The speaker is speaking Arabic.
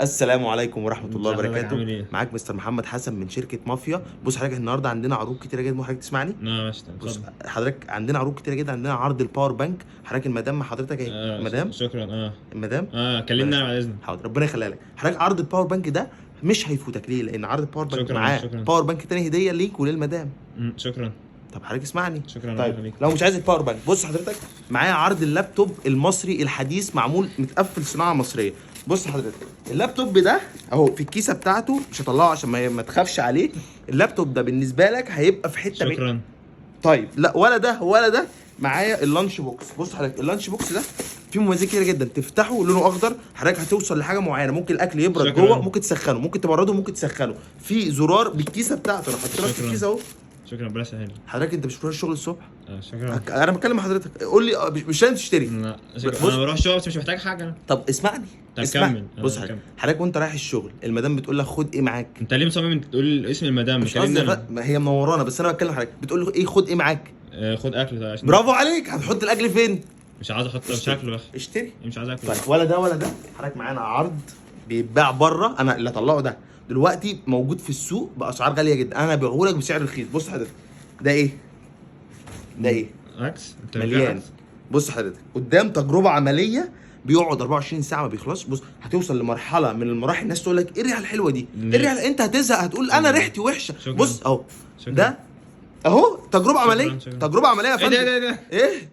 السلام عليكم ورحمه الله حضرتك عامل وبركاته. ايه؟ معاك مستر محمد حسن من شركه مافيا. بص حضرتك، النهارده عندنا عروض كتيره جدا. ممكن حضرتك تسمعني؟ ماشي بص اتفضل. حضرتك، عندنا عروض كتيره جدا. عندنا عرض الباور بانك. حضرتك المدام مع حضرتك اهي. المدام شكرا. المدام كلمني ماشي. على اذنك. حاضر، ربنا يخليها لك. حضرتك عرض الباور بانك ده مش هيفوتك. ليه؟ لان عرض الباور بانك شكرا معاه شكرا. باور بانك تاني هديه ليك وللمدام. شكرا طب حضرتك اسمعني. شكرا. الله طيب يخليك. لو مش عايز الباور بانك، بص حضرتك معايا عرض اللابتوب المصري الحديث، معمول متقفل صناعه مصريه. بص حضرتك، اللابتوب ده اهو في الكيسه بتاعته، مش هطلعه عشان ما تخافش عليه. اللابتوب ده بالنسبه لك هيبقى في حته شكرا. طيب لا، ولا ده ولا ده. معايا اللانش بوكس. بص حضرتك، اللانش بوكس ده فيه مميزات كتير جدا. تفتحه لونه اخضر، حضرتك هتوصل لحاجه معينه. ممكن الاكل يبرد شكراً. جوه، ممكن تسخنه، ممكن تبرده، ممكن تسخنه. في زرار بالكيسه بتاعته، انا حاطط لك في شكراً. الكيسه اهو. شكرا بلا سهل. حضرتك انت مش بتروح الشغل الصبح؟ شكرا. انا بتكلم مع حضرتك. قول لي مش لازم تشتري. لا بص. شكرا. انا بروح الشغل بس مش محتاج حاجه انا. طب اسمعني. طب اسمعني. كمل. بص كمل. حضرتك وانت رايح الشغل، المدام بتقول لك خد ايه معاك. انت ليه مصمم انت تقول اسم المدام؟ مش كلمني قصدي أنا. ما هي منورانا، بس انا بتكلم حضرتك. بتقول له ايه خد ايه معاك. خد اكل ده عشان برافو عليك. هتحط الاكل فين؟ مش عايز احط شكله بقى. اشتري. مش عايز اكل. طيب ولا ده ولا ده. حضرتك معانا عرض بيتباع بره، انا اللي اطلعه ده دلوقتي موجود في السوق باسعار غاليه جدا. انا هبيعه لك بسعر رخيص. بص حضرتك، ده ايه؟ ده ايه؟ عكس انت مليان. بص حضرتك، قدام تجربه عمليه بيقعد 24 ساعه ما بيخلصش. بص هتوصل لمرحله من المراحل الناس تقول لك ايه الريحه الحلوه دي؟ ايه الريحه؟ انت هتزهق، هتقول انا ريحتي وحشه. شكراً. بص اهو. شكراً. ده اهو تجربه شكراً. عمليه. شكراً. تجربه عمليه يا ايه فندم. ده؟ ايه